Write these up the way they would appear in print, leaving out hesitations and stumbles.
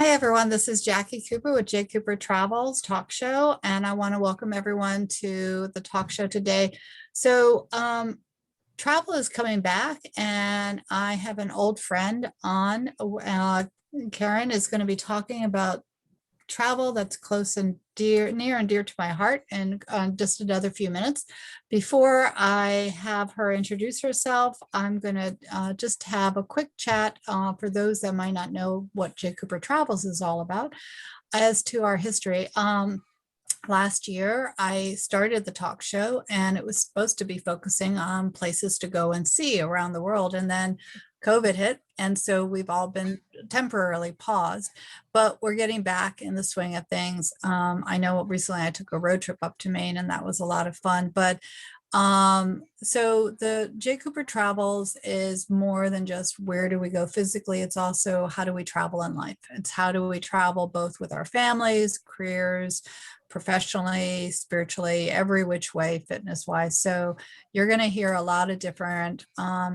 Hi, everyone. This is Jacqui Cooper with JCooperTravels talk show, and I want to welcome everyone to the talk show today. Travel is coming back, and I have an old friend on. Karen is going to be talking about travel that's close and near and dear to my heart in just another few minutes. Before I have her introduce herself, I'm going to just have a quick chat for those that might not know what J. Cooper Travels is all about as to our history. Last year, I started the talk show, and it was supposed to be focusing on places to go and see around the world. And then COVID hit. And so we've all been temporarily paused, but we're getting back in the swing of things. I know recently I took a road trip up to Maine, and that was a lot of fun. But so the J. Cooper Travels is more than just where do we go physically. It's also how do we travel in life. It's how do we travel both with our families, careers, professionally, spiritually, every which way, fitness wise. So you're going to hear a lot of different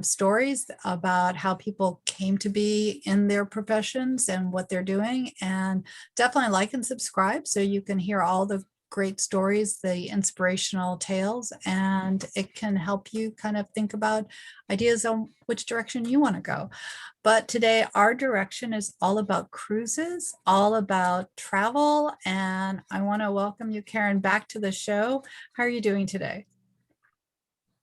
stories about how people came to be in their professions and what they're doing. And definitely like and subscribe so you can hear all the great stories, the inspirational tales, and it can help you kind of think about ideas on which direction you want to go. But today, our direction is all about cruises, all about travel, and I want to welcome you, Karen, back to the show. How are you doing today?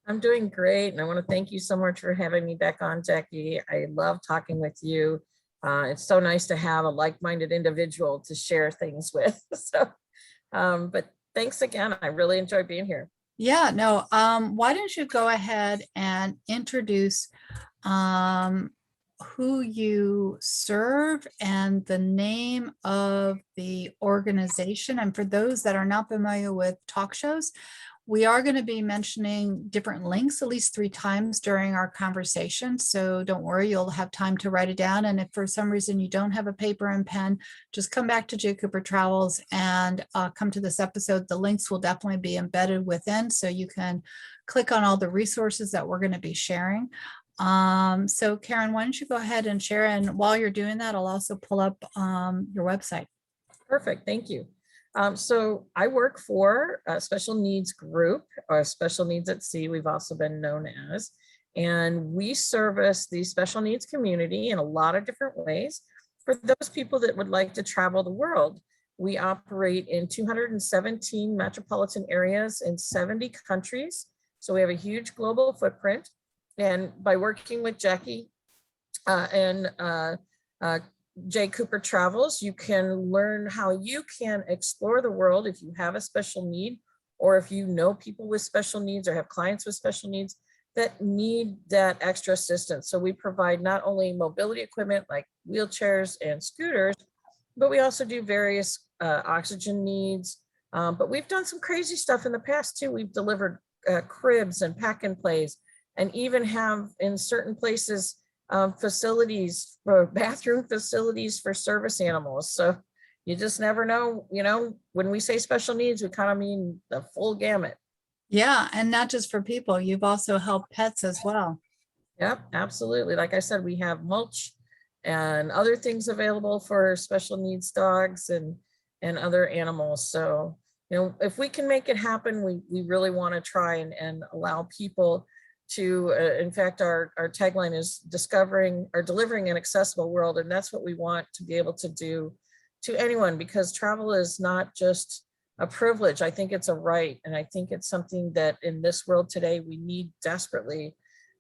I'm doing great, and I want to thank you so much for having me back on, Jacqui. I love talking with you. It's so nice to have a like-minded individual to share things with. But thanks again. I really enjoy being here. Yeah, no. Why don't you go ahead and introduce who you serve and the name of the organization? And for those that are not familiar with talk shows, we are going to be mentioning different links at least 3 times during our conversation. So don't worry, you'll have time to write it down. And if for some reason you don't have a paper and pen, just come back to J. Cooper Travels and come to this episode. The links will definitely be embedded within, so you can click on all the resources that we're going to be sharing. So Karen, why don't you go ahead and share? And while you're doing that, I'll also pull up your website. Perfect. Thank you. So I work for a special needs group, or Special Needs at Sea, we've also been known as, and we service the special needs community in a lot of different ways. For those people that would like to travel the world, we operate in 217 metropolitan areas in 70 countries. So we have a huge global footprint. And by working with Jacqui and J. Cooper Travels, you can learn how you can explore the world if you have a special need, or if you know people with special needs or have clients with special needs that need that extra assistance. So we provide not only mobility equipment like wheelchairs and scooters, but we also do various oxygen needs. But we've done some crazy stuff in the past too. We've delivered cribs and pack and plays, and even have in certain places facilities for bathroom facilities for service animals. So you just never know, when we say special needs, we kind of mean the full gamut. Yeah, and not just for people, you've also helped pets as well. Yep, absolutely. Like I said, we have mulch and other things available for special needs dogs and other animals. So, if we can make it happen, we really want to try and allow people to, in fact, our tagline is discovering or delivering an accessible world. And that's what we want to be able to do to anyone, because travel is not just a privilege. I think it's a right. And I think it's something that in this world today, we need desperately,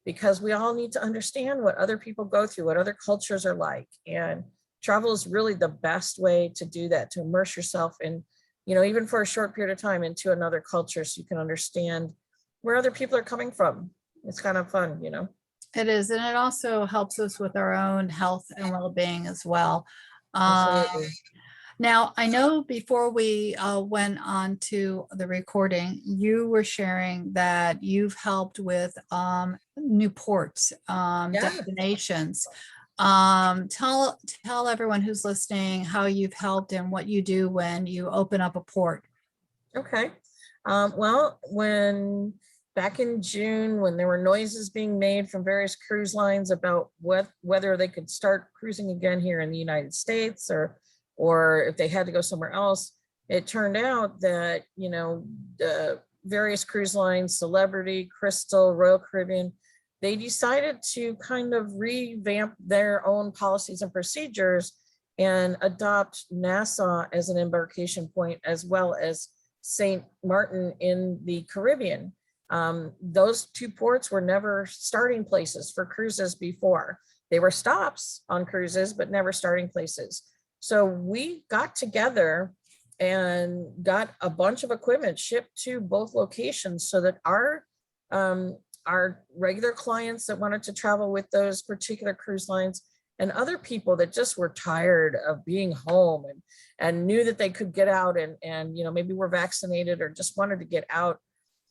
because we all need to understand what other people go through, what other cultures are like. And travel is really the best way to do that, to immerse yourself in, even for a short period of time, into another culture, so you can understand where other people are coming from. It's kind of fun, It is, and it also helps us with our own health and well-being as well. Absolutely. Now, I know before we went on to the recording, you were sharing that you've helped with new ports, Yeah. destinations. Tell everyone who's listening how you've helped and what you do when you open up a port. Okay. Well, back in June, when there were noises being made from various cruise lines about whether they could start cruising again here in the United States, or or if they had to go somewhere else. It turned out that, various cruise lines, Celebrity, Crystal, Royal Caribbean, they decided to kind of revamp their own policies and procedures and adopt Nassau as an embarkation point, as well as St. Martin in the Caribbean. Those two ports were never starting places for cruises before. They were stops on cruises, but never starting places. So we got together and got a bunch of equipment shipped to both locations so that our regular clients that wanted to travel with those particular cruise lines and other people that just were tired of being home and knew that they could get out and maybe were vaccinated or just wanted to get out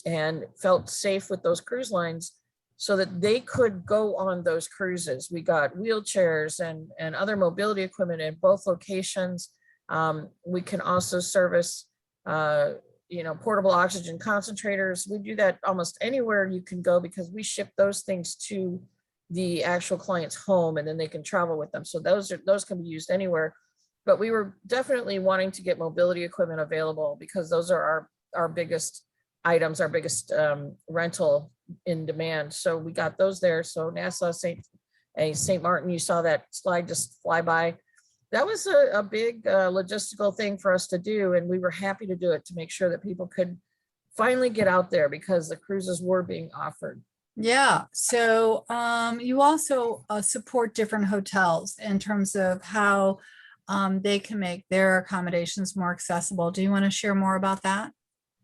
and felt safe with those cruise lines so that they could go on those cruises. We got wheelchairs and other mobility equipment in both locations. We can also service, portable oxygen concentrators. We do that almost anywhere you can go because we ship those things to the actual client's home and then they can travel with them. So those can be used anywhere. But we were definitely wanting to get mobility equipment available because those are our biggest items, our biggest rental in demand. So we got those there. So Nassau, St. Martin, you saw that slide just fly by. That was a big logistical thing for us to do. And we were happy to do it to make sure that people could finally get out there because the cruises were being offered. Yeah, so you also support different hotels in terms of how they can make their accommodations more accessible. Do you want to share more about that?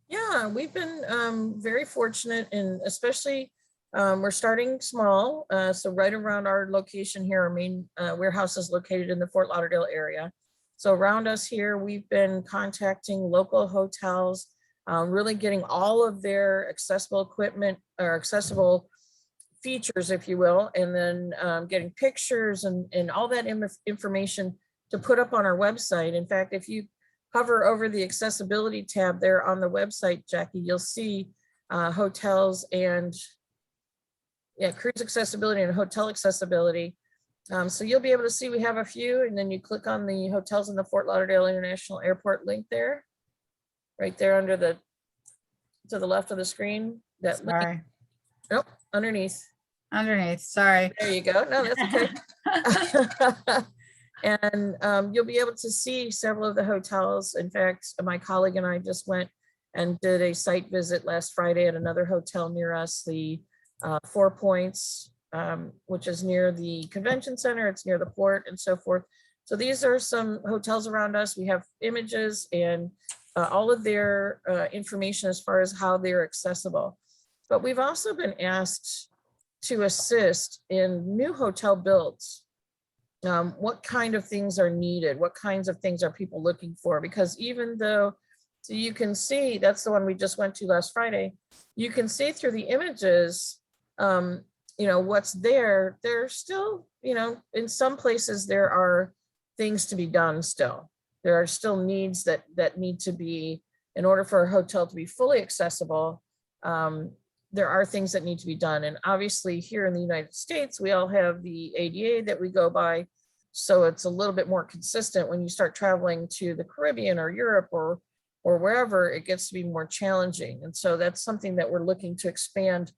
Yeah, we've been very fortunate, and especially we're starting small. So right around our location here, our main warehouse is located in the Fort Lauderdale area. So around us here, we've been contacting local hotels, really getting all of their accessible equipment or accessible features, if you will, and then getting pictures and all that information to put up on our website. In fact, if you hover over the accessibility tab there on the website, Jacqui, you'll see hotels and cruise accessibility and hotel accessibility. So you'll be able to see we have a few, and then you click on the hotels in the Fort Lauderdale International Airport link there, right there under to the left of the screen. That link. Sorry, Nope, underneath. sorry. There you go. No, that's okay. And you'll be able to see several of the hotels. In fact, my colleague and I just went and did a site visit last Friday at another hotel near us, the Four Points, which is near the convention center. It's near the port and so forth. So these are some hotels around us. We have images and all of their information as far as how they're accessible. But we've also been asked to assist in new hotel builds. What kind of things are needed? What kinds of things are people looking for? Because even though, so you can see, that's the one we just went to last Friday, you can see through the images, what's there. There's still, in some places there are things to be done still. There are still needs that need to be, in order for a hotel to be fully accessible, there are things that need to be done. And obviously here in the United States, we all have the ADA that we go by. So it's a little bit more consistent. When you start traveling to the Caribbean or Europe or wherever, it gets to be more challenging. And so that's something that we're looking to expand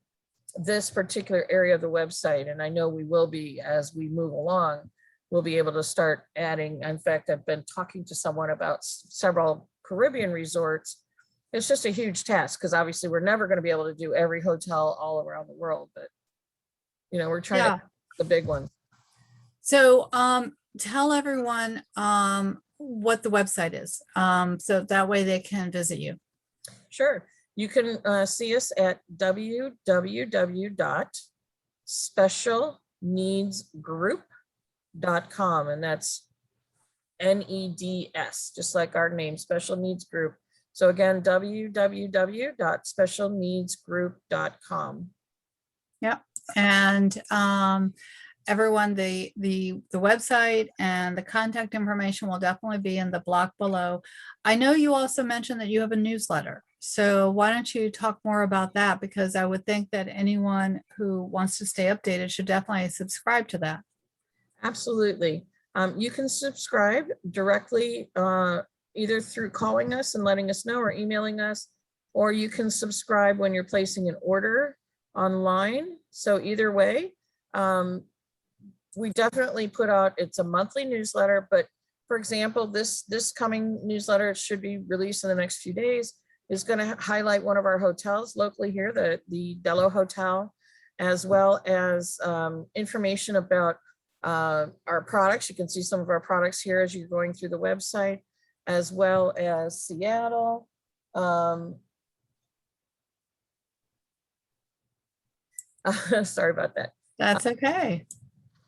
this particular area of the website. And I know we will be, as we move along, we'll be able to start adding. In fact, I've been talking to someone about several Caribbean resorts. It's just a huge task because obviously we're never going to be able to do every hotel all around the world, but we're trying to the big one. So tell everyone what the website is, so that way they can visit you. Sure. You can see us at www.specialneedsgroup.com, and that's NEDS, just like our name, Special Needs Group. So again, www.specialneedsgroup.com. Yep. And everyone, the website and the contact information will definitely be in the block below. I know you also mentioned that you have a newsletter. So why don't you talk more about that? Because I would think that anyone who wants to stay updated should definitely subscribe to that. Absolutely. You can subscribe directly, either through calling us and letting us know or emailing us, or you can subscribe when you're placing an order online. So either way, we definitely put out, it's a monthly newsletter, but for example, this coming newsletter should be released in the next few days, is going to highlight one of our hotels locally here, the Dello Hotel, as well as information about our products. You can see some of our products here as you're going through the website, as well as Seattle. Sorry about that. That's okay.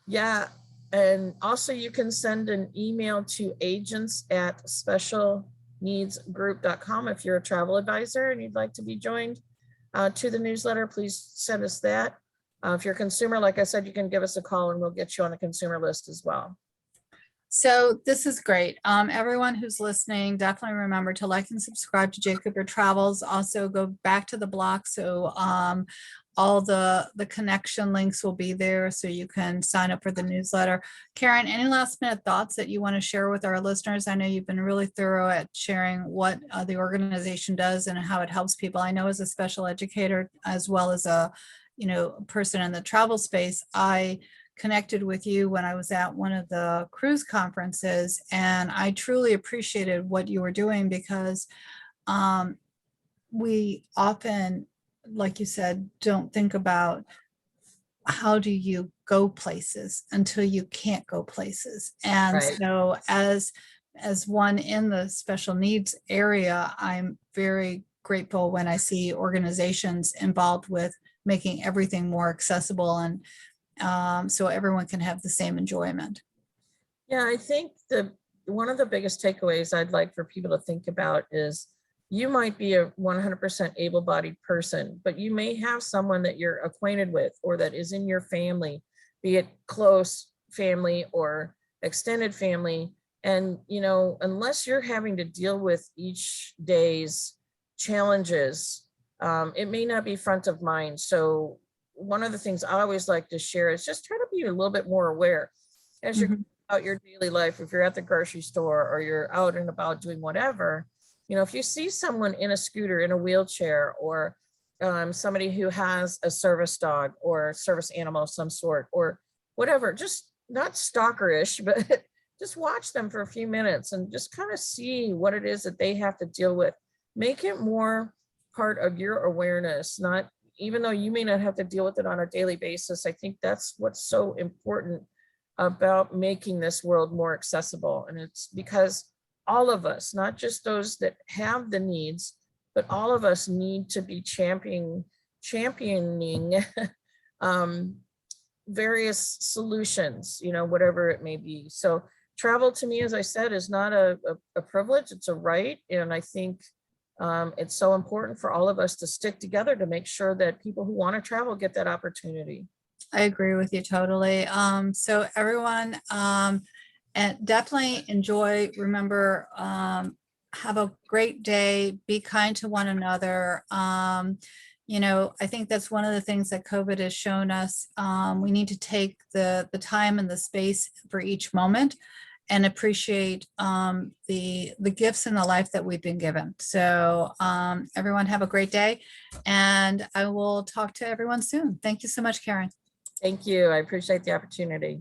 Yeah, and also you can send an email to agents@specialneedsgroup.com if you're a travel advisor and you'd like to be joined to the newsletter. Please send us that. If you're a consumer, like I said, you can give us a call and we'll get you on a consumer list as well. So this is great. Everyone who's listening, definitely remember to like and subscribe to J. Cooper Travels. Also go back to the block. So all the connection links will be there so you can sign up for the newsletter. Karen, any last minute thoughts that you want to share with our listeners? I know you've been really thorough at sharing what the organization does and how it helps people. I know as a special educator, as well as a person in the travel space, I connected with you when I was at one of the cruise conferences, and I truly appreciated what you were doing because we often, like you said, don't think about how do you go places until you can't go places. And Right. so as one in the special needs area, I'm very grateful when I see organizations involved with making everything more accessible and so everyone can have the same enjoyment. Yeah, I think one of the biggest takeaways I'd like for people to think about is you might be a 100% able-bodied person, but you may have someone that you're acquainted with or that is in your family, be it close family or extended family. And, unless you're having to deal with each day's challenges, it may not be front of mind. So one of the things I always like to share is just try to be a little bit more aware as you're out your daily life. If you're at the grocery store or you're out and about doing whatever, if you see someone in a scooter, in a wheelchair, or somebody who has a service dog or service animal of some sort or whatever, just not stalkerish, but just watch them for a few minutes and just kind of see what it is that they have to deal with. Make it more part of your awareness, not even though you may not have to deal with it on a daily basis. I think that's what's so important about making this world more accessible. And it's because all of us, not just those that have the needs, but all of us need to be championing various solutions, whatever it may be. So travel to me, as I said, is not a privilege, it's a right. And I think it's so important for all of us to stick together to make sure that people who want to travel get that opportunity. I agree with you totally. So everyone, and definitely enjoy, remember, have a great day, be kind to one another. I think that's one of the things that COVID has shown us. We need to take the time and the space for each moment and appreciate the gifts in the life that we've been given. So everyone have a great day, and I will talk to everyone soon. Thank you so much, Karen. Thank you. I appreciate the opportunity.